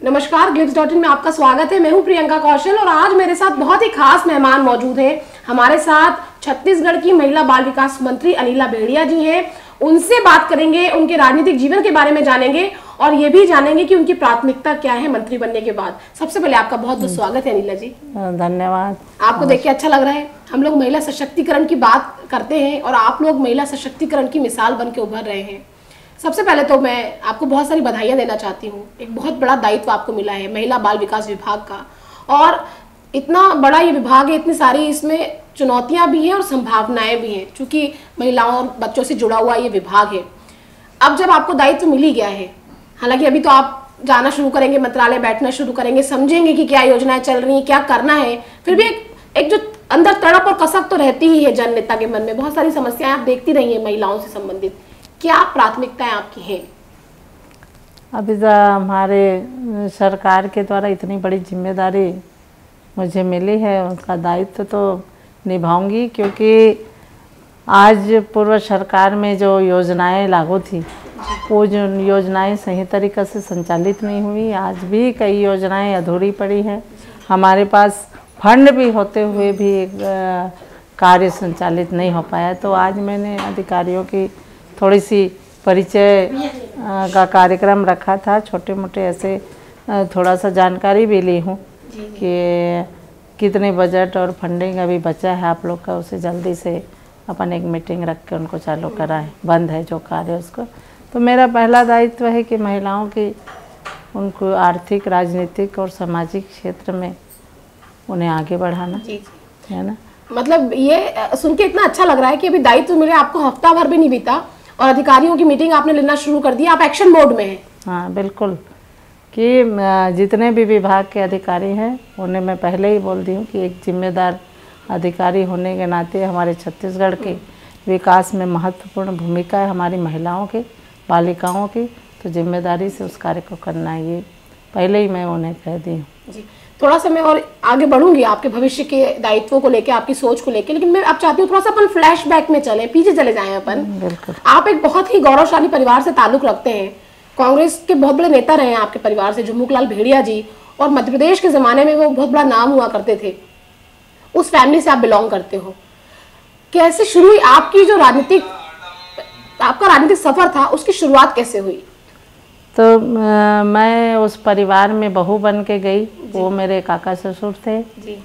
नमस्कार, ग्लिट्स.in में आपका स्वागत है। मैं हूं प्रियंका कौशल और आज मेरे साथ बहुत ही खास मेहमान मौजूद हैं। हमारे साथ छत्तीसगढ़ की महिला बाल विकास मंत्री अनिला भेड़िया जी हैं। उनसे बात करेंगे, उनके राजनीतिक जीवन के बारे में जानेंगे और ये भी जानेंगे कि उनकी प्राथमिकता क्या है मंत्री बनने के बाद। सबसे पहले आपका बहुत बहुत स्वागत है अनिला जी। धन्यवाद। आपको देख के अच्छा लग रहा है। हम लोग महिला सशक्तिकरण की बात करते हैं और आप लोग महिला सशक्तिकरण की मिसाल बन के उभर रहे हैं। सबसे पहले तो मैं आपको बहुत सारी बधाइयाँ देना चाहती हूँ। एक बहुत बड़ा दायित्व आपको मिला है महिला बाल विकास विभाग का, और इतना बड़ा ये विभाग है, इतनी सारी इसमें चुनौतियाँ भी हैं और संभावनाएं भी हैं, क्योंकि महिलाओं और बच्चों से जुड़ा हुआ ये विभाग है। अब जब आपको दायित्व मिल ही गया है, हालांकि अभी तो आप जाना शुरू करेंगे, मंत्रालय बैठना शुरू करेंगे, समझेंगे कि क्या योजनाएं चल रही हैं, क्या करना है, फिर भी एक जो अंदर तड़प और कसक तो रहती ही है जन नेता के मन में। बहुत सारी समस्याएं आप देखती रही हैं महिलाओं से संबंधित। क्या प्राथमिकताएं आपकी हैं? अभी हमारे सरकार के द्वारा इतनी बड़ी जिम्मेदारी मुझे मिली है, उसका दायित्व तो निभाऊंगी, क्योंकि आज पूर्व सरकार में जो योजनाएं लागू थी वो जो योजनाएं सही तरीक़े से संचालित नहीं हुई। आज भी कई योजनाएं अधूरी पड़ी हैं। हमारे पास फंड भी होते हुए भी कार्य संचालित नहीं हो पाया। तो आज मैंने अधिकारियों की थोड़ी सी परिचय का कार्यक्रम रखा था, छोटे मोटे ऐसे थोड़ा सा जानकारी भी ली हूँ कि कितने बजट और फंडिंग अभी बचा है आप लोग का, उसे जल्दी से अपन एक मीटिंग रख के उनको चालू कराएं। बंद है जो कार्य उसको। तो मेरा पहला दायित्व है कि महिलाओं की उनको आर्थिक, राजनीतिक और सामाजिक क्षेत्र में उन्हें आगे बढ़ाना है ना। मतलब ये सुन के इतना अच्छा लग रहा है कि अभी दायित्व मिले, आपको हफ्ता भर भी नहीं बीता और अधिकारियों की मीटिंग आपने लेना शुरू कर दी, आप एक्शन मोड में हैं। हाँ बिल्कुल, कि जितने भी विभाग के अधिकारी हैं उन्हें मैं पहले ही बोल दी हूँ कि एक जिम्मेदार अधिकारी होने के नाते हमारे छत्तीसगढ़ के विकास में महत्वपूर्ण भूमिका है हमारी महिलाओं की, बालिकाओं की। तो जिम्मेदारी से उस कार्य को करना, ये पहले ही मैं उन्हें कह दी हूँ। जी, थोड़ा सा मैं और आगे बढ़ूंगी आपके भविष्य के दायित्वों को लेकर, आपकी सोच को लेकर, लेकिन मैं अब चाहती हूँ थोड़ा सा अपन फ्लैशबैक में चले, पीछे चले जाएं अपन। बिल्कुल। आप एक बहुत ही गौरवशाली परिवार से ताल्लुक रखते हैं, कांग्रेस के बहुत बड़े नेता रहे हैं आपके परिवार से, झुमुकलाल भेड़िया जी, और मध्य प्रदेश के जमाने में वो बहुत बड़ा नाम हुआ करते थे। उस फैमिली से आप बिलोंग करते हो। कैसे शुरू हुई आपकी जो आपका राजनीतिक सफर था, उसकी शुरुआत कैसे हुई? तो मैं उस परिवार में बहू बन के गई। वो मेरे काका ससुर थे जी।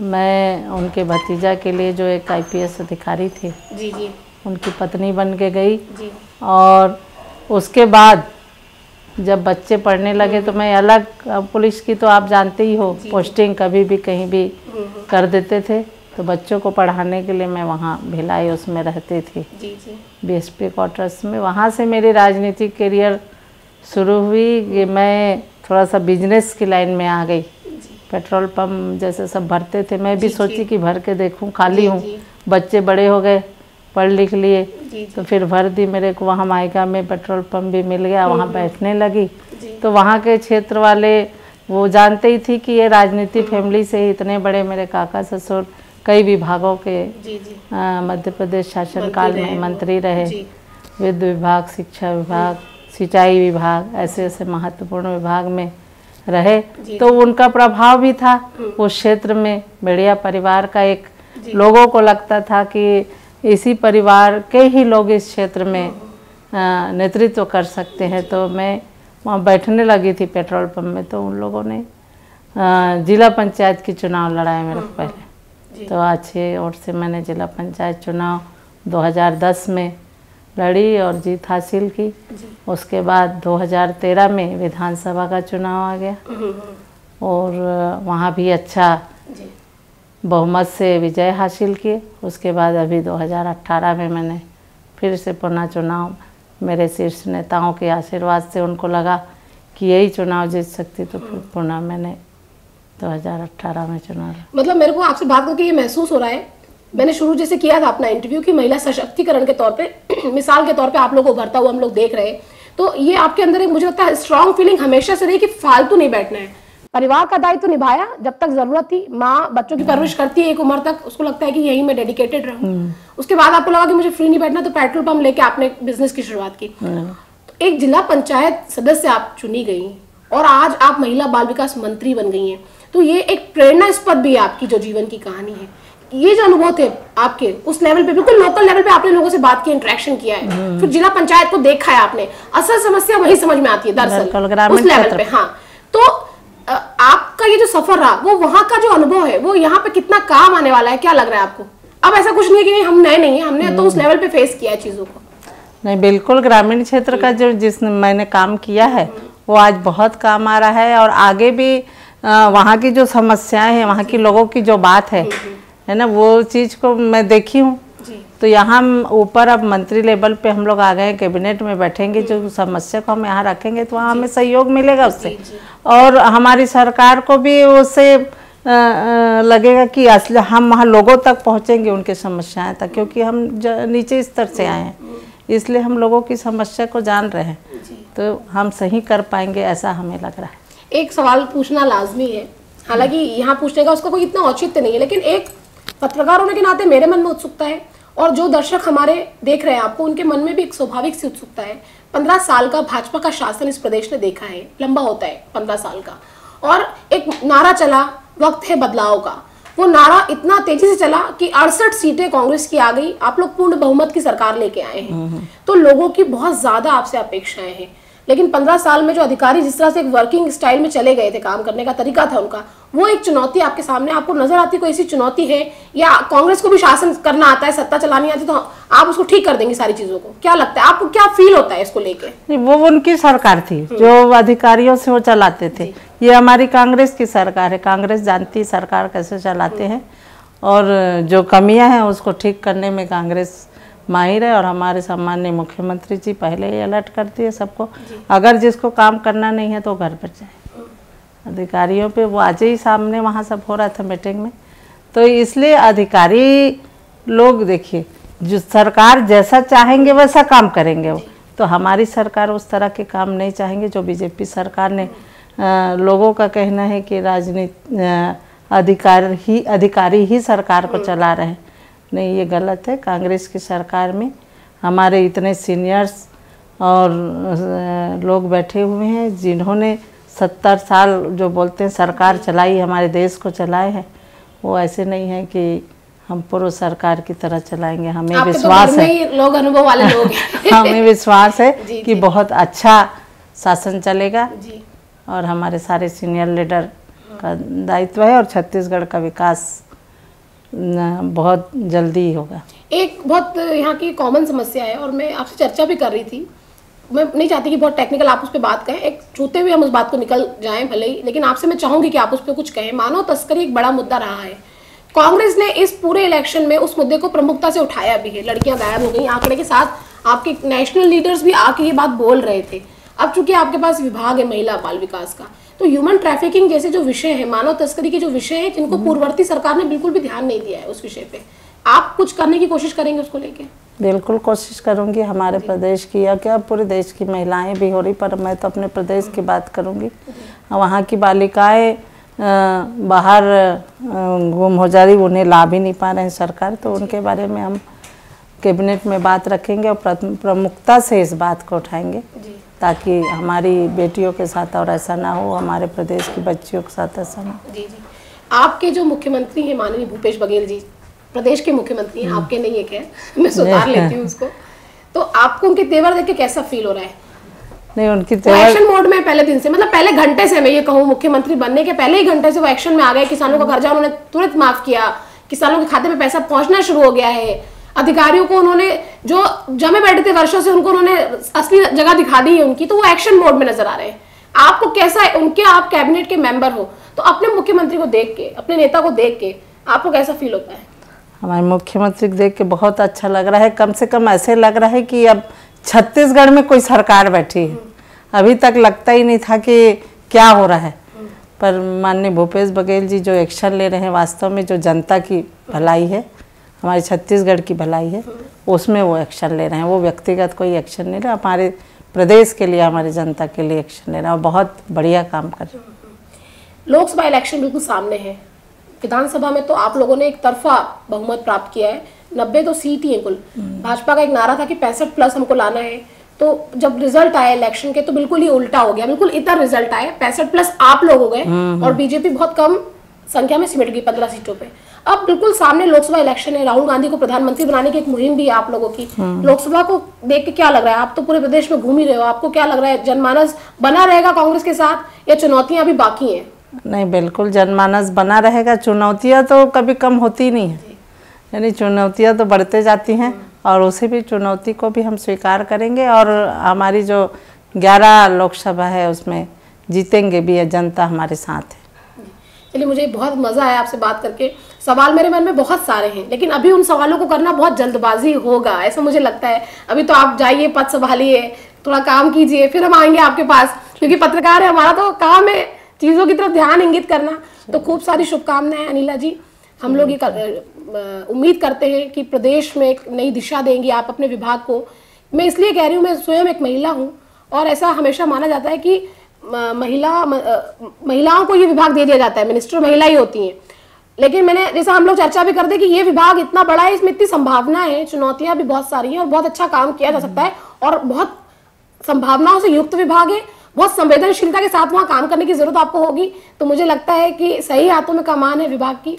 मैं उनके भतीजा के लिए जो एक IPS अधिकारी थे जी जी, उनकी पत्नी बन के गई जी। और उसके बाद जब बच्चे पढ़ने लगे तो मैं अलग, पुलिस की तो आप जानते ही हो, पोस्टिंग कभी भी कहीं भी कर देते थे। तो बच्चों को पढ़ाने के लिए मैं वहाँ भिलाई उसमें रहती थी जी जी, BSP क्वार्टर्स में। वहाँ से मेरी राजनीतिक करियर शुरू हुई कि मैं थोड़ा सा बिजनेस की लाइन में आ गई। पेट्रोल पंप जैसे सब भरते थे, मैं भी सोची कि भर के देखूं, खाली हूँ, बच्चे बड़े हो गए, पढ़ लिख लिए, तो फिर भर दी। मेरे को वहाँ मायका में पेट्रोल पंप भी मिल गया, वहाँ बैठने लगी। तो वहाँ के क्षेत्र वाले वो जानते ही थी कि ये राजनीति फैमिली से ही इतने बड़े मेरे काका ससुर कई विभागों के मध्य प्रदेश शासनकाल में मंत्री रहे, विद्युत विभाग, शिक्षा विभाग, सिंचाई विभाग, ऐसे ऐसे महत्वपूर्ण विभाग में रहे। तो उनका प्रभाव भी था उस क्षेत्र में। भेड़िया परिवार का एक लोगों को लगता था कि इसी परिवार के ही लोग इस क्षेत्र में नेतृत्व कर सकते हैं। तो मैं वहाँ बैठने लगी थी पेट्रोल पंप में। तो उन लोगों ने जिला पंचायत की चुनाव लड़ाए मेरे को पहले। तो अच्छे वोट से मैंने जिला पंचायत चुनाव 2010 में लड़ी और जीत हासिल की। उसके बाद 2013 में विधानसभा का चुनाव आ गया और वहाँ भी अच्छा बहुमत से विजय हासिल किए। उसके बाद अभी 2018 में मैंने फिर से पुनः चुनाव, मेरे शीर्ष नेताओं के आशीर्वाद से उनको लगा कि यही चुनाव जीत सकती, तो फिर पुनः मैंने 2018 में चुनाव। मतलब मेरे को आपसे बात करके ये महसूस हो रहा है, मैंने शुरू जैसे किया था अपना इंटरव्यू कि महिला सशक्तिकरण के तौर पे मिसाल के तौर पे आप लोग को उभरता हुआ हम लोग देख रहे हैं। तो ये आपके अंदर एक, मुझे लगता है, स्ट्रॉन्ग फीलिंग हमेशा से रही कि फालतू नहीं बैठना है। परिवार का दायित्व निभाया जब तक जरूरत थी। माँ बच्चों की परवरिश करती है एक उम्र तक, उसको लगता है कि यही मैं डेडिकेटेड रहूं। उसके बाद आपको लगा कि मुझे फ्री नहीं बैठना, तो पेट्रोल पंप लेके आपने बिजनेस की शुरुआत की। तो एक जिला पंचायत सदस्य आप चुनी गई और आज आप महिला बाल विकास मंत्री बन गई हैं, तो ये एक प्रेरणास्पद भी है आपकी जो जीवन की कहानी है। ये जो अनुभव थे आपके उस लेवल पे, बिल्कुल लोकल लेवल पे आपने लोगों से बात की, इंटरेक्शन किया है, फिर जिला पंचायत को देखा है आपने, असल समस्या वही समझ में आती है दरअसल उस लेवल पे। हाँ, तो आपका ये जो सफर रहा, वो वहां का जो अनुभव है वो यहाँ पे कितना काम आने वाला है, क्या लग रहा है आपको? अब ऐसा कुछ नहीं है कि हम नए नहीं है, हमने तो उस लेवल पे फेस किया है चीजों को। नहीं, बिल्कुल ग्रामीण क्षेत्र का जो मैंने काम किया है वो आज बहुत काम आ रहा है, और आगे भी वहाँ की जो समस्याएं हैं, वहाँ की लोगों की जो बात है ना, वो चीज़ को मैं देखी हूँ। तो यहाँ ऊपर अब मंत्री लेवल पे हम लोग आ गए, कैबिनेट में बैठेंगे, जो समस्या को हम यहाँ रखेंगे तो वहाँ हमें सहयोग मिलेगा उससे, और हमारी सरकार को भी उससे लगेगा कि असली हम वहाँ लोगों तक पहुँचेंगे, उनकी समस्याएं तक, क्योंकि हम नीचे स्तर से आए हैं, इसलिए हम लोगों की समस्या को जान रहे हैं, तो हम सही कर पाएंगे, ऐसा हमें लग रहा है। एक सवाल पूछना लाजमी है, हालांकि यहाँ पूछने का उसका कोई इतना औचित्य नहीं है, लेकिन एक पत्रकार होने के नाते मेरे मन में उत्सुकता है, और जो दर्शक हमारे देख रहे हैं आपको, उनके मन में भी एक स्वाभाविक सी उत्सुकता है। 15 साल का भाजपा का शासन इस प्रदेश ने देखा है, लंबा होता है 15 साल का, और एक नारा चला, वक्त है बदलाव का। वो नारा इतना तेजी से चला कि 68 सीटें कांग्रेस की आ गई, आप लोग पूर्ण बहुमत की सरकार लेके आए हैं, तो लोगों की बहुत ज्यादा आपसे अपेक्षाएं हैं। लेकिन 15 साल में जो अधिकारी जिस तरह से एक वर्किंग स्टाइल में चले गए थे, काम करने का तरीका था उनका, वो एक चुनौती आपके सामने आपको नजर आती? कोई ऐसी चुनौती है, या कांग्रेस को भी शासन करना आता है, सत्ता चलानी आती, तो आप उसको ठीक कर देंगे सारी चीजों को? क्या लगता है आपको, क्या फील होता है इसको लेके? वो उनकी सरकार थी जो अधिकारियों से वो चलाते थे, ये हमारी कांग्रेस की सरकार है, कांग्रेस जानती है सरकार कैसे चलाते हैं, और जो कमियां हैं उसको ठीक करने में कांग्रेस माहिर है, और हमारे सम्माननीय मुख्यमंत्री जी पहले ही अलर्ट करती है सबको, अगर जिसको काम करना नहीं है तो घर पर जाए। अधिकारियों पे वो आज ही सामने वहाँ सब हो रहा था मीटिंग में, तो इसलिए अधिकारी लोग देखिए, जो सरकार जैसा चाहेंगे वैसा काम करेंगे वो, तो हमारी सरकार उस तरह के काम नहीं चाहेंगे जो बीजेपी सरकार ने। लोगों का कहना है कि अधिकारी ही सरकार को चला रहे हैं, नहीं, ये गलत है। कांग्रेस की सरकार में हमारे इतने सीनियर्स और लोग बैठे हुए हैं जिन्होंने 70 साल जो बोलते हैं सरकार चलाई, हमारे देश को चलाए हैं। वो ऐसे नहीं है कि हम पूर्व सरकार की तरह चलाएंगे, हमें विश्वास है, लोग अनुभव वाले लोग हैं हमें विश्वास है कि बहुत अच्छा शासन चलेगा, और हमारे सारे सीनियर लीडर का दायित्व है, और छत्तीसगढ़ का विकास बहुत जल्दी होगा। एक बहुत यहाँ की कॉमन समस्या है, और मैं आपसे चर्चा भी कर रही थी, मैं नहीं चाहती कि बहुत टेक्निकल आप उस पर बात कहें, एक छूते हुए हम उस बात को निकल जाएं भले ही, लेकिन आपसे मैं चाहूंगी कि आप उस पर कुछ कहें। मानव तस्करी एक बड़ा मुद्दा रहा है, कांग्रेस ने इस पूरे इलेक्शन में उस मुद्दे को प्रमुखता से उठाया भी है, लड़कियां गायब हो गई आंकड़े के साथ, आपके नेशनल लीडर्स भी आके ये बात बोल रहे थे। अब चूंकि आपके पास विभाग है महिला बाल विकास का, तो ह्यूमन ट्रैफिकिंग जैसे जो विषय है, मानव तस्करी के जो विषय है, जिनको पूर्ववर्ती सरकार ने बिल्कुल भी ध्यान नहीं दिया है, उस विषय पे आप कुछ करने की कोशिश करेंगे उसको लेके? बिल्कुल कोशिश करूंगी। हमारे प्रदेश की या क्या पूरे देश की महिलाएं भी हो रही, पर मैं तो अपने प्रदेश की बात करूंगी। वहाँ की बालिकाएं बाहर गुम हो जा रही, उन्हें लाभ ही नहीं पा रहे हैं सरकार, तो उनके बारे में हम कैबिनेट में बात रखेंगे और प्रमुखता से इस बात को उठाएंगे, ताकि हमारी बेटियों के साथ और ऐसा ना हो, हमारे प्रदेश की बच्चियों के साथ ऐसा ना हो। जी। आपके जो मुख्यमंत्री हैं माननीय भूपेश बघेल जी, प्रदेश के मुख्यमंत्री हैं, आपके नहीं है, खैर मैं सुधार लेती हूँ उसको, तो आपको उनके तेवर देख के कैसा फील हो रहा है? नहीं, उनकी एक्शन मोड में पहले दिन से, मतलब पहले घंटे से, मैं ये कहूँ मुख्यमंत्री बनने के पहले ही घंटे से वो एक्शन में आ गए। किसानों का कर्जा उन्होंने तुरंत माफ किया, किसानों के खाते में पैसा पहुंचना शुरू हो गया है, अधिकारियों को उन्होंने जो जमे बैठे थे वर्षों से उनको उन्होंने असली जगह दिखा दी है उनकी, तो वो एक्शन मोड में नजर आ रहे हैं। आपको कैसा है, उनके आप कैबिनेट के मेंबर हो, तो अपने मुख्यमंत्री को देख के, अपने नेता को देख के आपको कैसा फील होता है? हमारे मुख्यमंत्री को देख के बहुत अच्छा लग रहा है। कम से कम ऐसे लग रहा है कि अब छत्तीसगढ़ में कोई सरकार बैठी है। अभी तक लगता ही नहीं था कि क्या हो रहा है, पर माननीय भूपेश बघेल जी जो एक्शन ले रहे हैं, वास्तव में जो जनता की भलाई है, हमारे छत्तीसगढ़ की भलाई है, उसमें वो एक्शन ले रहे हैं। वो व्यक्तिगत कोई एक्शन नहीं रहा, हमारे प्रदेश के लिए, हमारी जनता के लिए एक्शन ले रहे हैं, और बहुत बढ़िया काम कर रहे हैं। लोकसभा इलेक्शन बिल्कुल सामने है, विधानसभा में तो आप लोगों ने एक तरफा बहुमत प्राप्त किया है, 90 तो सीट ही है कुल। भाजपा का एक नारा था कि 65 प्लस हमको लाना है, तो जब रिजल्ट आया इलेक्शन के तो बिल्कुल ही उल्टा हो गया, बिल्कुल इतर रिजल्ट आए, 65 प्लस आप लोग हो गए और बीजेपी बहुत कम संख्या में सिमट गई 15 सीटों पे। अब बिल्कुल सामने लोकसभा इलेक्शन है, राहुल गांधी को प्रधानमंत्री बनाने की एक मुहिम भी है आप लोगों की। लोकसभा को देख के क्या लग रहा है? आप तो पूरे प्रदेश में घूम ही रहे हो, आपको क्या लग रहा है, जनमानस बना रहेगा कांग्रेस के साथ या चुनौतियां अभी बाकी हैं? नहीं, बिल्कुल जनमानस बना रहेगा, चुनौतियां तो कभी कम होती नहीं है, यानी चुनौतियां तो बढ़ते जाती हैं और उसी भी चुनौती को भी हम स्वीकार करेंगे और हमारी जो 11 लोकसभा है उसमें जीतेंगे भी, है जनता हमारे साथ है। चलिए, मुझे बहुत मजा आया आपसे बात करके। सवाल मेरे मन में बहुत सारे हैं, लेकिन अभी उन सवालों को करना बहुत जल्दबाजी होगा ऐसा मुझे लगता है। अभी तो आप जाइए, पद संभालिए, थोड़ा काम कीजिए, फिर हम आएंगे आपके पास, क्योंकि पत्रकार है, हमारा तो काम है चीजों की तरफ ध्यान इंगित करना। तो खूब सारी शुभकामनाएं अनिला जी। हम लोग ये उम्मीद करते हैं कि प्रदेश में एक नई दिशा देंगी आप अपने विभाग को। मैं इसलिए कह रही हूँ, मैं स्वयं एक महिला हूँ और ऐसा हमेशा माना जाता है कि महिलाओं को ये विभाग दे दिया जाता है, मिनिस्टर महिला ही होती हैं। लेकिन मैंने जैसा हम लोग चर्चा भी करते हैं कि ये विभाग इतना बड़ा है, इसमें इतनी संभावना है, चुनौतियां भी बहुत सारी हैं और बहुत अच्छा काम किया जा सकता है और बहुत संभावनाओं से युक्त विभाग है। बहुत संवेदनशीलता के साथ वहाँ काम करने की जरूरत आपको होगी। तो मुझे लगता है कि सही हाथों में कमान है विभाग की,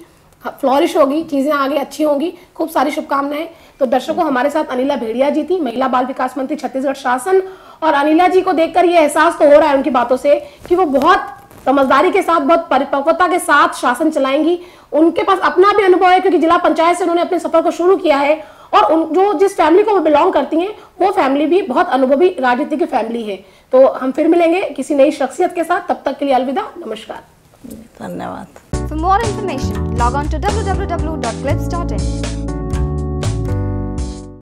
फ्लॉरिश होगी, चीजें आगे अच्छी होंगी। खूब सारी शुभकामनाएं। तो दर्शकों, हमारे साथ अनिला भेड़िया जी थी, महिला बाल विकास मंत्री छत्तीसगढ़ शासन। और अनिला जी को देखकर ये एहसास तो हो रहा है उनकी बातों से कि वो बहुत समझदारी के साथ, बहुत परिपक्वता के साथ शासन चलाएंगी। उनके पास अपना भी अनुभव है, क्योंकि जिला पंचायत से उन्होंने अपने सफर को शुरू किया है और जिस फैमिली को वो बिलोंग करती हैं वो फैमिली भी बहुत अनुभवी राजनीति की फैमिली है। तो हम फिर मिलेंगे किसी नई शख्सियत के साथ, तब तक के लिए अलविदा, नमस्कार, धन्यवाद। For more information, log on to www.clips.in.